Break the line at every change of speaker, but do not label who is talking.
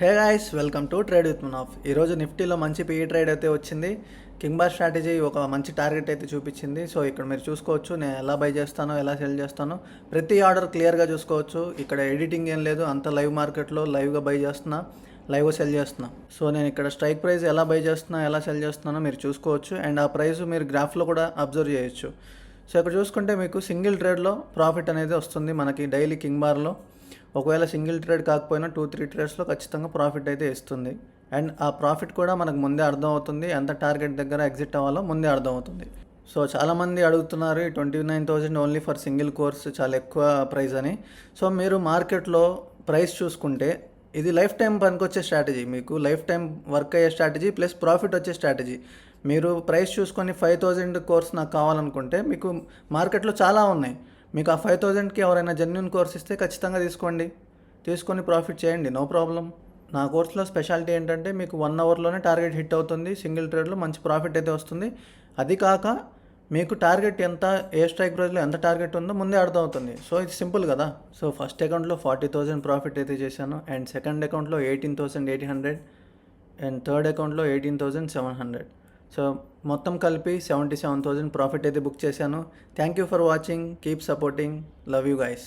Hey guys, welcome to trade with Munaf. ఈరోజు నిఫ్టీలో మంచి పీఈ ట్రేడ్ అయితే వచ్చింది. కింగ్ బార్ స్ట్రాటజీ ఒక మంచి టార్గెట్ అయితే చూపించింది. సో ఇక్కడ మీరు చూసుకోవచ్చు నేను ఎలా బై చేస్తానో, ఎలా సెల్ చేస్తానో ప్రతి ఆర్డర్ క్లియర్గా చూసుకోవచ్చు. ఇక్కడ ఎడిటింగ్ ఏం లేదు, అంత లైవ్ మార్కెట్లో లైవ్గా బై చేస్తున్నా, లైవ్గా సెల్ చేస్తున్నా. సో నేను ఇక్కడ స్ట్రైక్ ప్రైస్ ఎలా బై చేస్తున్నా, ఎలా సెల్ చేస్తున్నానో మీరు చూసుకోవచ్చు. అండ్ ఆ ప్రైస్ మీరు గ్రాఫ్లో కూడా అబ్జర్వ్ చేయొచ్చు. సో ఇక్కడ చూసుకుంటే మీకు సింగిల్ ట్రేడ్లో ప్రాఫిట్ అనేది వస్తుంది మనకి డైలీ కింగ్ బార్లో. ఒకవేళ సింగిల్ ట్రేడ్ కాకపోయినా 2-3 ట్రేడ్స్లో ఖచ్చితంగా ప్రాఫిట్ అయితే ఇస్తుంది. అండ్ ఆ ప్రాఫిట్ కూడా మనకు ముందే అర్థం అవుతుంది, ఎంత టార్గెట్ దగ్గర ఎగ్జిట్ అవ్వాలో ముందే అర్థం అవుతుంది. సో చాలామంది అడుగుతున్నారు 29,000 ఓన్లీ ఫర్ సింగిల్ కోర్స్ చాలా ఎక్కువ ప్రైస్ అని. సో మీరు మార్కెట్లో ప్రైస్ చూసుకుంటే ఇది లైఫ్ టైం పనికొచ్చే స్ట్రాటజీ, మీకు లైఫ్ టైం వర్క్ అయ్యే స్ట్రాటజీ ప్లస్ ప్రాఫిట్ వచ్చే స్ట్రాటజీ. మీరు ప్రైస్ చూసుకొని 5,000 కోర్స్ నాకు కావాలనుకుంటే మీకు మార్కెట్లో చాలా ఉన్నాయి. మీకు ఆ 5,000కి ఎవరైనా జెన్యున్ కోర్స్ ఇస్తే ఖచ్చితంగా తీసుకొని ప్రాఫిట్ చేయండి, నో ప్రాబ్లం. నా కోర్సులో స్పెషాలిటీ ఏంటంటే మీకు 1 అవర్లోనే టార్గెట్ హిట్ అవుతుంది, సింగిల్ ట్రేడ్లో మంచి ప్రాఫిట్ అయితే వస్తుంది. అది కాక మీకు టార్గెట్ ఎంత, ఏ స్ట్రైక్ ప్రైస్లో ఎంత టార్గెట్ ఉందో ముందే అర్థం అవుతుంది. సో ఇది సింపుల్ కదా. సో ఫస్ట్ అకౌంట్లో 40,000 ప్రాఫిట్ అయితే చేశాను, అండ్ సెకండ్ అకౌంట్లో 18,800, అండ్ థర్డ్ అకౌంట్లో 18,700. సో మొత్తం కలిపి 77,000 ప్రాఫిట్ అయితే బుక్ చేశాను. Thank you for watching, keep supporting, love you guys.